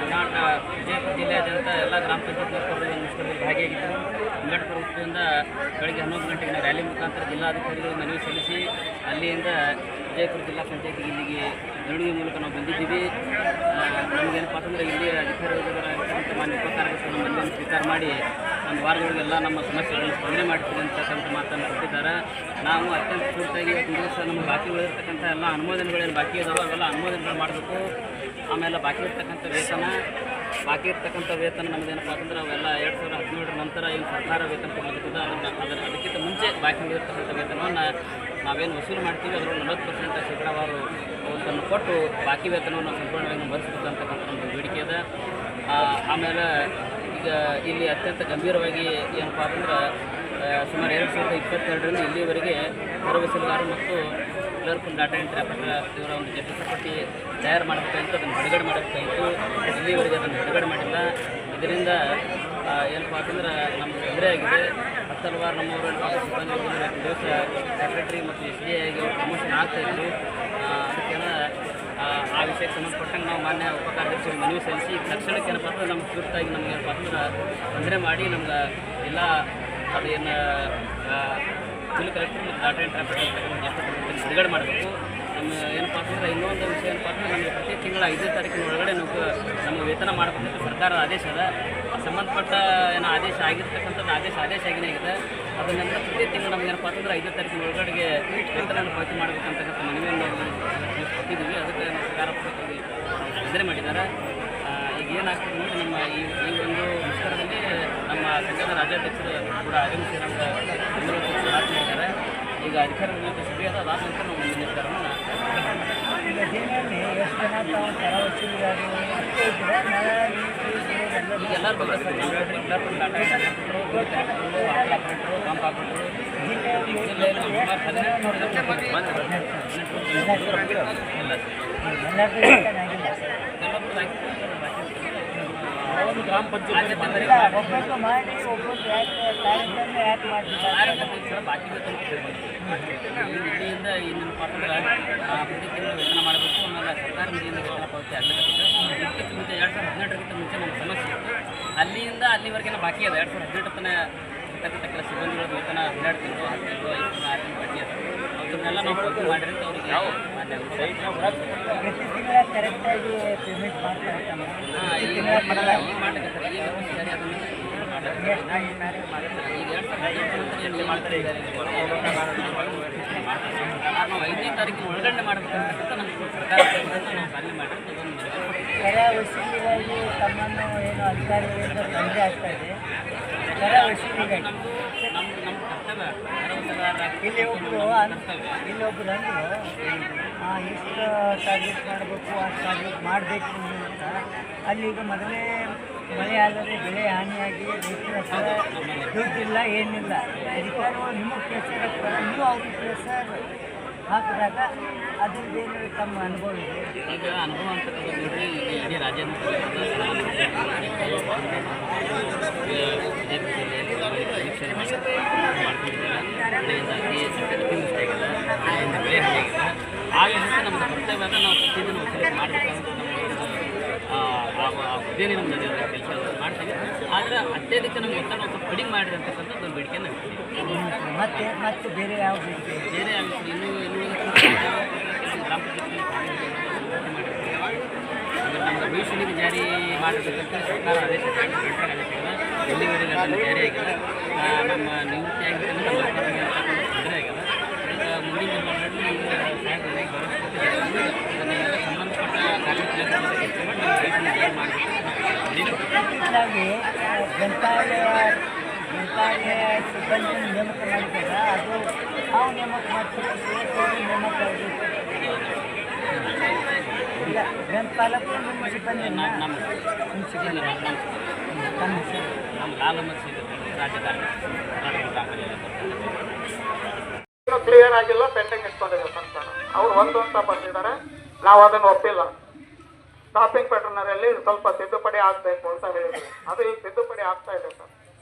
ವಿಜಯಪುರ ಜಿಲ್ಲೆಯಾದ್ಯಂತ ಎಲ್ಲ ಗ್ರಾಮ ಪಂಚಾಯತ್ ಮುಷ್ಕರದಲ್ಲಿ ಭಾಗಿಯಾಗಿದ್ದರು. ಅಂಬೇಡ್ಕರ್ ವೃತ್ತದಿಂದ ಬೆಳಗ್ಗೆ 11 ಗಂಟೆಗೆ ರ್ಯಾಲಿ ಮುಖಾಂತರ ಜಿಲ್ಲಾಧಿಕಾರಿಗಳಿಗೆ ಮನವಿ ಸಲ್ಲಿಸಿ ಅಲ್ಲಿಂದ ವಿಜಯಪುರ ಜಿಲ್ಲಾ ಪಂಚಾಯತಿಗೆ ಇಲ್ಲಿಗೆ ಮೆರವಣಿಗೆ ಮೂಲಕ ನಾವು ಬಂದಿದ್ದೀವಿ. ನಮಗೇನಪ್ಪ ಅಂತಂದರೆ ಇಲ್ಲಿ ಅಧಿಕಾರಿಗಳಿರ್ತಕ್ಕಂಥ ಮಾನ್ಯ ಉಪಕಾರ್ಯದರ್ಶಿಗಳು ಮನವಿಯನ್ನು ಸ್ವೀಕಾರ ಮಾಡಿ ಒಂದು ವಾರಗಳಿಗೆಲ್ಲ ನಮ್ಮ ಸಮಸ್ಯೆಗಳನ್ನು ಸ್ಪಂದನೆ ಮಾಡ್ತೀವಿ ಅಂತಕ್ಕಂಥ ಮಾತನ್ನು ಕೊಟ್ಟಿದ್ದಾರೆ. ನಾವು ಅತ್ಯಂತ ಪೂರ್ತಿಯಾಗಿ ಇವತ್ತು ದಿವಸ ನಮ್ಮ ಬಾಕಿ ಉಳಿದಿರ್ತಕ್ಕಂಥ ಎಲ್ಲ ಅನುಮೋದನೆಗಳೇನು ಬಾಕಿ ಇದಾವೆ ಅವೆಲ್ಲ ಅನುಮೋದನೆಗಳು ಮಾಡಬೇಕು. ಆಮೇಲೆ ಬಾಕಿ ಇರ್ತಕ್ಕಂಥ ವೇತನ ನಮ್ಮದೇನಪ್ಪ ಅಂತಂದ್ರೆ ಅವೆಲ್ಲ 2017 ನಂತರ ಏನು ಸರ್ಕಾರ ವೇತನ ಕೊಡಲಿರ್ತದೆ ಅದಕ್ಕಿಂತ ಮುಂಚೆ ಬಾಕಿ ಉಳಿದಿರ್ತಕ್ಕಂಥ ವೇತನವನ್ನು ನಾವೇನು ವಸೂಲು ಮಾಡ್ತೀವಿ ಅದರಲ್ಲಿ 40% ಶೇಕಡಾವಾರು ಅವತ್ತನ್ನು ಕೊಟ್ಟು ಬಾಕಿ ವೇತನವನ್ನು ಸಂಪೂರ್ಣವಾಗಿ ಭರಿಸಬೇಕು ಅಂತಕ್ಕಂಥ ನಮ್ಮದು ಬೇಡಿಕೆ ಇದೆ. ಆಮೇಲೆ ಈಗ ಇಲ್ಲಿ ಅತ್ಯಂತ ಗಂಭೀರವಾಗಿ ಏನಪ್ಪ ಅಂತಂದ್ರೆ ಸುಮಾರು 2022ರಿಂದ ಇಲ್ಲಿವರೆಗೆ ಹೊರ ವಸೂಲುಗಾರರು ಮತ್ತು ಕ್ಲರ್ಕ್ ಡಾಟಾ ಎಂಟ್ರಿ ಆಪರೇಟರ್ ಇವರ ಒಂದು ಜಪ್ತಿ ಪಟ್ಟಿ ತಯಾರು ಮಾಡಬೇಕಾಗಿತ್ತು, ಅದನ್ನು ಬಿಡುಗಡೆ ಮಾಡಬೇಕಾಗಿತ್ತು. ಇಲ್ಲಿವರೆಗೆ ಅದನ್ನು ಬಿಡುಗಡೆ ಮಾಡಿಲ್ಲ. ಇದರಿಂದ ಏನಪ್ಪ ಅಂತಂದ್ರೆ ನಮ್ಗೆ ತೊಂದರೆ ಆಗಿದೆ. ಹಲವಾರು ನಮ್ಮವರು ಸಿಬ್ಬಂದಿ ದಿವಸ ಸೆಕ್ರೆಟರಿ ಮತ್ತು SDA ಆಗಿ ಪ್ರಮೋಷನ್ ಆಗ್ತಾಯಿದ್ರು. ಅದಕ್ಕೆಲ್ಲ ಆ ವಿಷಯಕ್ಕೆ ಸಂಬಂಧಪಟ್ಟಂಗೆ ನಾವು ಮಾನ್ಯ ಉಪಕಾರ್ಯದರ್ಶಿಗಳು ಮನವಿ ಸಲ್ಲಿಸಿ ತಕ್ಷಣಕ್ಕೆ ಏನಪ್ಪ ಅಂದ್ರೆ ನಮ್ಗೆ ತುರ್ತಾಗಿ ನಮ್ಗೆ ಏನಪ್ಪ ಅಂದ್ರೆ ತೊಂದರೆ ಮಾಡಿ ನಮ್ಗೆ ಎಲ್ಲ ಅದೇನು ಫುಲ್ ಕಲೆಕ್ಟರ್ ಮತ್ತು ಡಾಟಾ ಎಂಟ್ರಿ ಆಪರೇಟರ್ ಬಿಡುಗಡೆ ಮಾಡಬೇಕು. ನಮ್ಮ ಏನಪ್ಪ ಅಂತಂದ್ರೆ ಇನ್ನೊಂದು ವಿಷಯ ಏನಪ್ಪ ಅಂದ್ರೆ ನಮಗೆ ಪ್ರತಿ ತಿಂಗಳ 5ನೇ ತಾರೀಕಿನ ಒಳಗಡೆ ನಾವು ನಮಗೆ ವೇತನ ಮಾಡಬೇಕಂತ ಸರ್ಕಾರದ ಆದೇಶ ಅದ. ಸಂಬಂಧಪಟ್ಟ ಏನೋ ಆದೇಶ ಆಗಿರ್ತಕ್ಕಂಥದ್ದು ಆದೇಶ ಆಗಿನೇ ಇದೆ. ಅದನ್ನೆಲ್ಲ ಪ್ರತಿ ತಿಂಗಳು ನಮ್ಗೆ ಏನಪ್ಪ ಅಂತಂದ್ರೆ 5ನೇ ತಾರೀಕಿನ ಒಳಗಡೆಗೆ ವೇತನವನ್ನು ಪಾವತಿ ಮಾಡಬೇಕಂತಕ್ಕಂಥ ಮನವಿಯನ್ನು ಕೊಟ್ಟಿದ್ದೀವಿ. ಅದಕ್ಕೆ ಸರ್ಕಾರ ತೊಂದರೆ ಮಾಡಿದ್ದಾರೆ. ಈಗ ಏನಾಗ್ತದೆ ನೋಡಿ, ನಮ್ಮ ಈ ಒಂದು ಮುಷ್ಕರದಲ್ಲಿ ನಮ್ಮ ಸಂಘದ ರಾಜ್ಯಾಧ್ಯಕ್ಷರು ಕೂಡ ಆಗಮಿಸಿ ನಮ್ಗೆ ಮಾಡಿದ್ದಾರೆ. ಈಗ ಅಧಿಕಾರಿಗಳ ಸಭೆಯಾದ ಅದಾದ ನಂತರ ನಾವು ಮುಂದಿನ ನಿರ್ಧಾರವನ್ನು ಈಗ ಎಲ್ಲರ ಬಗ್ಗೆ ಸರ್ ನಾವು ಹೇಳ್ರಿ clerk data operator pump operator ಜಿಲ್ಲೆಯಲ್ಲಿ ಸುಮಾರು 18 ಗ್ರಾಮ ಪಂಚಾಯತ್ ಮಾಡಿ ಬಾಕಿ ಇಲ್ಲಿಂದ ಇನ್ನೊಂದು ಪಾತ್ರಗಳ ಪ್ರತಿ ತಿಂಗಳು ವೇತನ ಮಾಡಬೇಕು. ಆಮೇಲೆ ಸರ್ಕಾರ ನಿಧಿಯಿಂದ ವೇತನ ಪಾವತಿ ಆಗಬೇಕು. ಇದಕ್ಕಿಂತ ಮುಂಚೆ 2018ಕ್ಕಿಂತ ಮುಂಚೆ ನಮ್ಮ ಸಮಸ್ಯೆ ಇತ್ತು. ಅಲ್ಲಿಂದ ಅಲ್ಲಿವರೆಗೆ ಬಾಕಿ ಅದ 2018 ತನಕ ಇರ್ತಕ್ಕಂಥ ಕೆಲ ಸಿಬ್ಬಂದಿಗಳ ವೇತನ 12 ತಿಂಗಳು 10 ತಿಂಗಳು 26 ತಿಂಗಳು ಬಾಕಿ ಅದ. ಅದನ್ನೆಲ್ಲ ನಾವು ಪಾವತಿ ಮಾಡಿದ್ರೆ ಅವ್ರಿಗೆ ಕರೆಕ್ಟಾಗಿ ಪೇಮೆಂಟ್ ಮಾಡ್ತಾರೆ. ನಾವು 5ನೇ ತಾರೀಕಿನ ಒಳಗಡೆ ಮಾಡಬೇಕಂತ ನಮ್ಮ ಸರ್ಕಾರ ನಾವು ಖಾಲಿ ಮಾಡಿದ್ರೆ ಕರ ವಸೂಲಿಗಾಗಿ ತಮ್ಮನ್ನು ಏನು ಅಧಿಕಾರಿಗಳಿಂದ ತೊಂದರೆ ಆಗ್ತಾ ಇದೆ. ಕರ ವಸೂಲಿಗಾಗಿ ನಮ್ಮ ಕರ್ತವ್ಯ ಇಲ್ಲೊಬ್ಬರು ಅಂದರು ಎಷ್ಟು ಟಾರ್ಗೆಟ್ ಮಾಡಬೇಕು ಅಷ್ಟು ಟಾರ್ಗೆಟ್ ಮಾಡಬೇಕು ಅಂತ. ಅಲ್ಲಿಗ ಮೊದಲೇ ಮಳೆ ಆದರೆ ಬೆಳೆ ಹಾನಿಯಾಗಿ ರೈತರ ಹತ್ರ ದುಡ್ಡಿಲ್ಲ ಏನಿಲ್ಲ. ಅಧಿಕಾರಿಗಳು ನಿಮಗೆ ಪ್ರೆಷರ್ ಹಾಕ್ತಾರೆ, ನೀವು ಅವ್ರಿಗೆ ಪ್ರೆಷರ್ ಹಾಕಿದಾಗ ಅದ್ರದ್ದೇನು ತಮ್ಮ ಅನುಭವ ಇದೆ? ಈಗ ಅನುಭವ ಅಂತ ನೋಡ್ರಿ, ಈಗ ಇಡೀ ರಾಜ್ಯಾದ್ಯಂತ ಬೆಳೆ ಹಾನಿಯಾಗಿಲ್ಲ. ಆಗಿರುತ್ತೆ ನಮ್ಮ ಕರ್ತವ್ಯ ನಾವು ಪ್ರತಿದಿನ ವಸೂಲಿ ಮಾಡಬೇಕಂತ ಹುದ್ದೆನೇ ನಮ್ದು ಕೆಲಸ ಮಾಡ್ತೀವಿ. ಆದರೆ ಅತ್ಯಧಿಕ ನಮ್ಗೆ ಒತ್ತಡ ಸ್ವಲ್ಪ ಕಡಿಮೆ ಮಾಡಿರಿ ಅಂತಕ್ಕಂಥದ್ದು ಒಂದು ಬೇಡಿಕೆ ನಮಗೆ. ಮತ್ತೆ ಬೇರೆ ಯಾವ ಬೇಡಿಕೆ? ಬೇರೆ ಇನ್ನೂ ಗ್ರಾಮ ನಮ್ಗೆ ಭವಿಷ್ಯ ನಿಧಿ ಜಾರಿ ಮಾಡಬೇಕಂತ ಸರ್ಕಾರ ಆದೇಶ ಎಲ್ಲಿವರೆಗೆ ಅದನ್ನು ಜಾರಿ ಆಗಿಲ್ಲ. ನಮ್ಮ ನಿವೃತ್ತಿ ಆಗಿರ್ತಕ್ಕಂಥ ತೊಂದರೆ ಆಗಿಲ್ಲ. ಈಗ ಮುಂದಿನ ಸಾಹೇಬರಿಗೆ ಅದನ್ನೆಲ್ಲ ಸಂಬಂಧಪಟ್ಟ ಕಾರ್ಮಿಕರ ಕೆಲಸ ಮಾಡಿ ನಮ್ಮ ಭವಿಷ್ಯ ನಿಧಿ ಜಾರಿ ಮಾಡಬೇಕು. ಗ್ರಂಥಾಲಯ ಸಿಬ್ಬಂದಿ ನೇಮಕ ಮಾಡಿದಾಗ ಅದು ನಾವು ನೇಮಕ ಮಾಡ್ತೀವಿ, ನೇಮಕ ಇಲ್ಲ ಗ್ರಂಥಪಾಲಕರು ನಿಮ್ಮ ಸಿಬ್ಬಂದಿ ನಮ್ಮ ಸಿಬ್ಬಂದಿ ನಮ್ಮ ಲಾಲ್ ಅಹಮದ್ ರಾಜ್ಯ ಕ್ಲಿಯರ್ ಆಗಿಲ್ಲ, ಪೆಂಡಿಂಗ್ ಇಟ್ಕೊಂಡಿದೆ ಸಂಸ್ಥಾನ. ಅವ್ರು ಒಂದು ಅಂತ ಬಂದಿದ್ದಾರೆ, ನಾವು ಅದನ್ನು ಒಪ್ಪಿಲ್ಲ. ಸ್ಟಾಪಿಂಗ್ ಪ್ಯಾಟರ್ನರಲ್ಲಿ ಸ್ವಲ್ಪ ತಿದ್ದುಪಡಿ ಆಗಬೇಕು ಅಂತ ಹೇಳಿದ್ರು. ಅದು ಈಗ ತಿದ್ದುಪಡಿ ಆಗ್ತಾ ಇದೆ ಸರ್.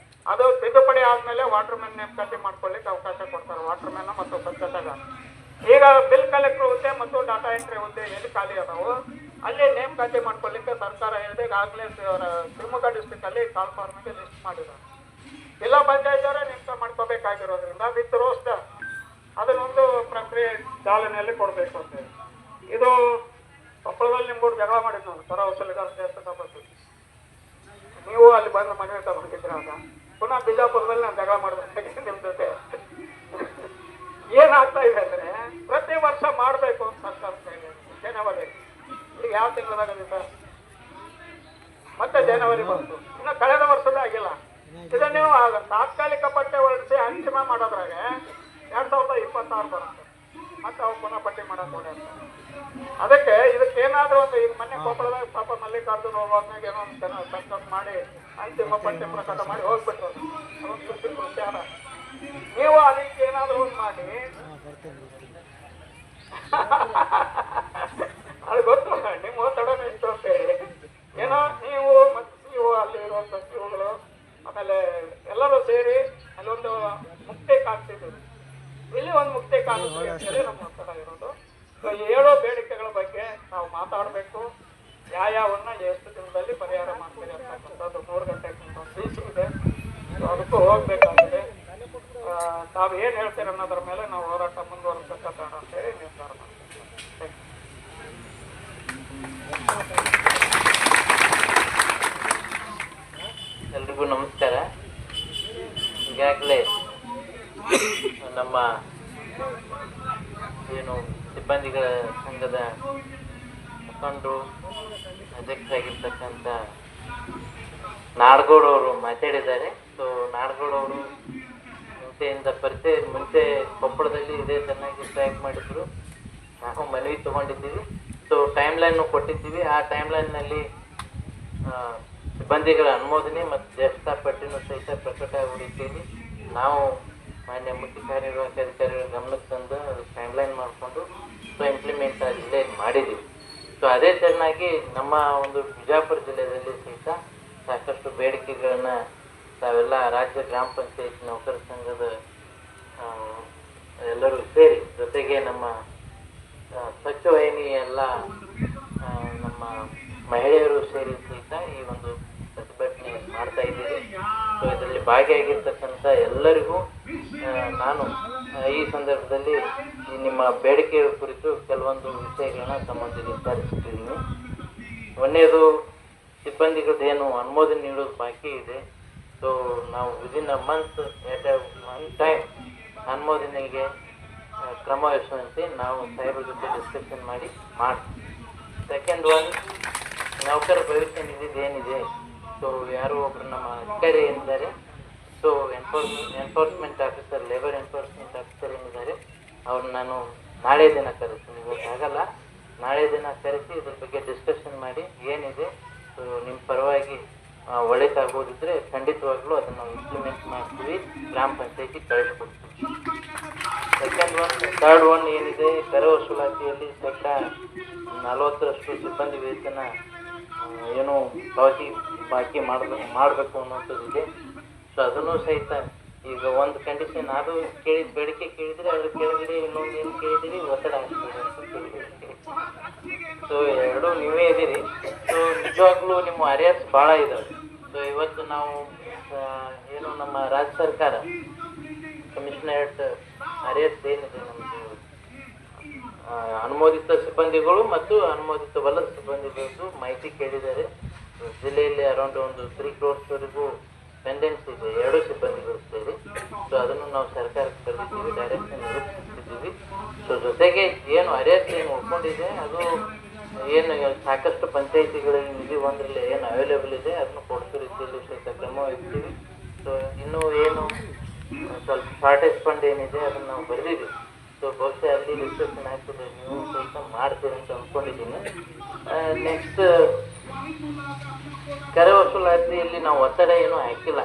ಅದು ತಿದ್ದುಪಡಿ ಆದಮೇಲೆ ವಾಟರ್ ಮ್ಯಾನ್ ನೇಮಕಾತಿ ಮಾಡ್ಕೊಳ್ಳಿಕ್ಕೆ ಅವಕಾಶ ಕೊಡ್ತಾರೆ, ವಾಟರ್ ಮ್ಯಾನ್ ಮತ್ತು ಸ್ವಚ್ಛತೆಗ. ಈಗ ಬಿಲ್ ಕಲೆಕ್ಟರ್ ಹುದ್ದೆ ಮತ್ತು ಡಾಟಾ ಎಂಟ್ರಿ ಹುದ್ದೆ ಎಲ್ಲಿ ಖಾಲಿ ಅದಾವು ಅಲ್ಲಿ ನೇಮಕಾತಿ ಮಾಡ್ಕೊಳ್ಳಿಕ್ಕೆ ಸರ್ಕಾರ ಹೇಳಿದೆ. ಈಗಾಗಲೇ ಶಿವಮೊಗ್ಗ ಡಿಸ್ಟಿಕ್ ಅಲ್ಲಿ ಕಾಲ್ ಫಾರ್ಮಿಗೆ ಲಿಸ್ಟ್ ಮಾಡಿದ್ದಾರೆ. ಜಿಲ್ಲಾ ಪಂಚಾಯತ್ ಅವರೇ ನೇಮಕ ಮಾಡ್ಕೋಬೇಕಾಗಿರೋದ್ರಿಂದ ವಿತ್ ರೋಸ್ಟ್ ಅದನ್ನೊಂದು ಪ್ರಕ್ರಿಯೆ ಚಾಲನೆಯಲ್ಲಿ ಕೊಡಬೇಕು ಅಂತ ಹೇಳಿ. ಇದು ಕೊಪ್ಪಳದಲ್ಲಿ ನಿಮ್ಗೂರು ಜಗಳ ಮಾಡಿದ್ದು ನಾನು ಕರ ವಸೂಲಿಗಾರ ಬಗ್ಗೆ. ನೀವು ಅಲ್ಲಿ ಬಂದು ಮನವಿ ತಗೊಂಡಿದ್ರೆ ಆಗ ಪುನಃ ಬಿಜಾಪುರದಲ್ಲಿ ನಾನು ಜಗಳ ಮಾಡಬೇಕಾಗಿದೆ ನಿಮ್ಮ ಜೊತೆ. ಏನಾಗ್ತಾ ಇದೆ ಅಂದರೆ ಪ್ರತಿ ವರ್ಷ ಮಾಡಬೇಕು ಅಂತ ಸರ್ಕಾರ ಜನವರಿ ಈಗ ಯಾವ ತಿಂಗಳಾಗಲಿಲ್ಲ, ಮತ್ತೆ ಜನವರಿ ಬಂತು, ಇನ್ನು ಕಳೆದ ವರ್ಷದ ಆಗಿಲ್ಲ. ಇದನ್ನ ನೀವು ತಾತ್ಕಾಲಿಕ ಪಟ್ಟಿ ಹೊರಡಿಸಿ ಅಂತಿಮ ಮಾಡೋದ್ರಾಗ 2026 ಬರುತ್ತೆ, ಮತ್ತೆ ಅವು ಪುನಃ ಪಟ್ಟಿ ಮಾಡಕ್ ಅಂತ. ಅದಕ್ಕೆ ಇದಕ್ಕೇನಾದ್ರೂ ಒಂದು ಈಗ ಮೊನ್ನೆ ಕೊಪ್ಪಳದಾಗ ಪಾಪ ಮಲ್ಲಿಕಾರ್ಜುನ ಹೋಗುವಾಗ ಏನೋ ಒಂದು ಜನ ಸಕ್ಸಸ್ ಮಾಡಿ ಅಂತಿಮ ಪಟ್ಟಿ ಪ್ರಕಟ ಮಾಡಿ ಹೋಗ್ಬಿಟ್ರು. ಅದೊಂದು ಖುಷಿ ವಿಚಾರ. ನೀವು ಅದಕ್ಕೆ ಏನಾದ್ರೂ ಒಂದು ಮಾಡಿ ಅದು ಗೊತ್ತು ನಿಮ್ಮ ಒತ್ತಡನ ಇತ್ತು ಅಂತ ಹೇಳಿ ಏನೋ ನೀವು ಮತ್ತು ನೀವು ಅಲ್ಲಿ ಇರುವಂಥ ಸಚಿವಗಳು ಆಮೇಲೆ ಎಲ್ಲರೂ ಸೇರಿ ಅಲ್ಲೊಂದು ಮುಕ್ತಿ ಕಾಗ್ತಿದ್ದೀವಿ. ಇಲ್ಲಿ ಒಂದು ಮುಕ್ತಿ ಕಾಗುತ್ತೆ ಅಂತೇಳಿ ನಮ್ಮ ಒತ್ತಡ ಇರೋದು. ಸೊ ಈ 7 ಬೇಡಿಕೆಗಳ ಬಗ್ಗೆ ನಾವು ಮಾತಾಡಬೇಕು. ಯಾವನ್ನ ಎಷ್ಟು ದಿನದಲ್ಲಿ ಪರಿಹಾರ ಮಾಡ್ತೀರಿ ಅಂತಕ್ಕಂಥದ್ದು 3 ಗಂಟೆಗೆ ಒಂದು ಡಿಸಿ ಇದೆ. ಸೊ ಅದಕ್ಕೂ ಹೋಗ್ಬೇಕಾಗಿದೆ. ತಾವು ಏನು ಹೇಳ್ತೀರ ಅನ್ನೋದ್ರ ಮೇಲೆ ನಾವು ಹೋರಾಟ ಮುಂದುವರಿಸಬೇಕಂತ ಅಂತೇಳಿ ನಿರ್ಧಾರ ಮಾಡ್ತೀವಿ. ಎಲ್ರಿಗೂ ನಮಸ್ಕಾರ. ಈಗಾಗಲೇ ನಮ್ಮ ಏನು ಸಿಬ್ಬಂದಿಗಳ ಸಂಘದ ಮುಖಂಡರು ಅಧ್ಯಕ್ಷರಾಗಿರ್ತಕ್ಕಂಥ ನಾಡಗೌಡ ಅವರು ಮಾತಾಡಿದ್ದಾರೆ. ಸೊ ನಾಡಗೌಡ ಅವರು ಮುಂಚೆಯಿಂದ ಮುಂಚೆ ಕೊಪ್ಪಳದಲ್ಲಿ ಇದೇ ಚೆನ್ನಾಗಿ ಟ್ರ್ಯಾಕ್ ಮಾಡಿದ್ರು. ನಾವು ಮನವಿ ತೊಗೊಂಡಿದ್ದೀವಿ. ಸೊ ಟೈಮ್ ಲೈನ್ ಕೊಟ್ಟಿದ್ದೀವಿ. ಆ ಟೈಮ್ ಲೈನ್ನಲ್ಲಿ ಸಿಬ್ಬಂದಿಗಳ ಅನುಮೋದನೆ ಮತ್ತು ಜ್ಯೇಷ್ಠ ಪಟ್ಟಿನೂ ಸಹಿತ ಪ್ರಕಟವಾಗುವ ರೀತಿಯಲ್ಲಿ ನಾವು ಮಾನ್ಯ ಮುಖ್ಯ ಕಾರ್ಯನಿರ್ವಾಹಕ ಅಧಿಕಾರಿಗಳ ಗಮನಕ್ಕೆ ತಂದು ಅದು ಟೈಮ್ ಲೈನ್ ಮಾಡಿಕೊಂಡು ಸೊ ಇಂಪ್ಲಿಮೆಂಟ್ ಜಿಲ್ಲೆ ಮಾಡಿದ್ದೀವಿ. ಸೊ ಅದೇ ಚೆನ್ನಾಗಿ ನಮ್ಮ ಒಂದು ಬಿಜಾಪುರ ಜಿಲ್ಲೆಯಲ್ಲಿ ಸಹಿತ ಸಾಕಷ್ಟು ಬೇಡಿಕೆಗಳನ್ನು ತಾವೆಲ್ಲ ರಾಜ್ಯ ಗ್ರಾಮ ಪಂಚಾಯತ್ ನೌಕರ ಸಂಘದ ಎಲ್ಲರೂ ಸೇರಿ, ಜೊತೆಗೆ ನಮ್ಮ ಸ್ವಚ್ಛವಾಹಿನಿ ಎಲ್ಲ ನಮ್ಮ ಮಹಿಳೆಯರು ಸೇರಿ ಸಹಿತ ಈ ಒಂದು ಪ್ರತಿಭಟನೆ ಮಾಡ್ತಾ ಇದ್ದೀವಿ. ಸೊ ಇದರಲ್ಲಿ ಭಾಗಿಯಾಗಿರ್ತಕ್ಕಂಥ ಎಲ್ಲರಿಗೂ ನಾನು ಈ ಸಂದರ್ಭದಲ್ಲಿ ಈ ನಿಮ್ಮ ಬೇಡಿಕೆಯ ಕುರಿತು ಕೆಲವೊಂದು ವಿಷಯಗಳನ್ನ ತಮ್ಮೊಂದಿಗೆ ವಿಚಾರಿಸುತ್ತಿದ್ದೀನಿ. ಒಂದನೇದು ಸಿಬ್ಬಂದಿಗಳದ್ದು ಏನು ಅನುಮೋದನೆ ನೀಡೋದು ಬಾಕಿ ಇದೆ. ಸೊ ನಾವು within a month one time ಅನುಮೋದನೆಗೆ ಕ್ರಮ ವಹಿಸುವಂತೆ ನಾವು ಸಾಹೇಬ್ರ ಜೊತೆ ಡಿಸ್ಕಷನ್ ಮಾಡಿ ಮಾಡ್ತೀವಿ. ಸೆಕೆಂಡ್ ಒನ್, ನೌಕರ ಭವಿಷ್ಯ ನಿಧಿದು ಏನಿದೆ, ಸೊ ಯಾರೋ ಒಬ್ಬರು ನಮ್ಮ ಅಧಿಕಾರಿ ಏನಿದ್ದಾರೆ, so enforcement officer, labour enforcement officer ಏನಿದ್ದಾರೆ ಅವ್ರು ನಾನು ನಾಳೆ ದಿನ ಕರೆಸ್ತೀನಿ. ಇವತ್ತು ಆಗಲ್ಲ, ನಾಳೆ ದಿನ ಕರೆಸಿ ಇದ್ರ ಬಗ್ಗೆ ಡಿಸ್ಕಷನ್ ಮಾಡಿ ಏನಿದೆ ಸೊ ನಿಮ್ಮ ಪರವಾಗಿ ಒಳಿತಾಗೋದಿದ್ರೆ ಖಂಡಿತವಾಗ್ಲೂ ಅದನ್ನು ನಾವು ಇಂಪ್ಲಿಮೆಂಟ್ ಮಾಡ್ತೀವಿ, ಗ್ರಾಮ ಪಂಚಾಯತಿಗೆ ಕಳಿಸ್ಕೊಡ್ತೀವಿ. ಸೆಕೆಂಡ್ ಒನ್, ಥರ್ಡ್ ಒನ್ ಏನಿದೆ, ಕರ ವಸೂಲಾತಿಯಲ್ಲಿ ಶೇಕಡ 40ರಷ್ಟು ಸಿಬ್ಬಂದಿ ವೇತನ ಏನು ಪಾವತಿ ಬಾಕಿ ಮಾಡಬೇಕು ಅನ್ನೋಂಥದ್ದಿದೆ. ಸೊ ಅದನ್ನು ಸಹಿತ ಈಗ ಒಂದು ಕಂಡೀಷನ್ ಅದು ಬೇಡಿಕೆ ಕೇಳಿದರೆ ಅದ್ರ ಕೆಳಗಡೆ ಇನ್ನೊಂದು ಏನು ಕೇಳಿದಿರಿ, ಒತ್ತಡ ಹಾಕ್ತೀವಿ ಅಂತ ಕೇಳಿದ್ದೀರಿ. ಸೊ ಎರಡೂ ನೀವೇ ಇದ್ದೀರಿ. ಸೊ ನಿಜವಾಗ್ಲೂ ನಿಮ್ಮ ಅರಿಯರ್ಸ್ ಭಾಳ ಇದ್ದಾವೆ. ಸೊ ಇವತ್ತು ನಾವು ಏನು ನಮ್ಮ ರಾಜ್ಯ ಸರ್ಕಾರ ಕಮಿಷನರೇಟ್ ಅರಿಯರ್ಸ್ ಏನಿದೆ ನಮ್ಮದು ಅನುಮೋದಿತ ಸಿಬ್ಬಂದಿಗಳು ಮತ್ತು ಅನುಮೋದಿತವಲ್ಲದ ಸಿಬ್ಬಂದಿಗಳದ್ದು ಮಾಹಿತಿ ಕೇಳಿದ್ದಾರೆ. ಜಿಲ್ಲೆಯಲ್ಲಿ ಅರೌಂಡ್ ಒಂದು 3 crores ಪೆಂಡೆನ್ಸ್ ಇದೆ, 2 ಸಿಬ್ಬಂದಿಗಳು ಸೇರಿ. ಸೊ ಅದನ್ನು ನಾವು ಸರ್ಕಾರಕ್ಕೆ ಕರೆದಿದ್ದೀವಿ, ಡೈರೆಕ್ಷನ್ ನಿರೂಪಿಸಿದ್ದೀವಿ. ಸೊ ಜೊತೆಗೆ ಏನು ಅರಿಯರ್ಸ್ ಏನು ಉಳ್ಕೊಂಡಿದೆ ಅದು ಏನು ಸಾಕಷ್ಟು ಪಂಚಾಯಿತಿಗಳಲ್ಲಿ ನಿಧಿ ಒಂದರಲ್ಲಿ ಏನು ಅವೈಲೇಬಲ್ ಇದೆ ಅದನ್ನು ಕೊಡಿಸೋ ರೀತಿಯಲ್ಲಿ ಸಹಿತ ಕ್ರಮ ವಹಿಸ್ತೀವಿ. ಸೊ ಇನ್ನೂ ಏನು ಸ್ವಲ್ಪ ಶಾರ್ಟೇಜ್ ಫಂಡ್ ಏನಿದೆ ಅದನ್ನು ನಾವು ಬರೆದಿದ್ದೀವಿ. ಸೊ ಬಹುಶಃ ಅಲ್ಲಿ ಡಿಸ್ಕಷನ್ ಆಗ್ತದೆ, ನೀವು ಸಹಿತ ಮಾಡ್ತೀರಿ ಅಂತ ಅಂದ್ಕೊಂಡಿದ್ದೀನಿ. ನೆಕ್ಸ್ಟ್, ಕರ ವಸೂಲಾತಿಯಲ್ಲಿ ನಾವು ಒತ್ತಡ ಏನೂ ಹಾಕಿಲ್ಲ.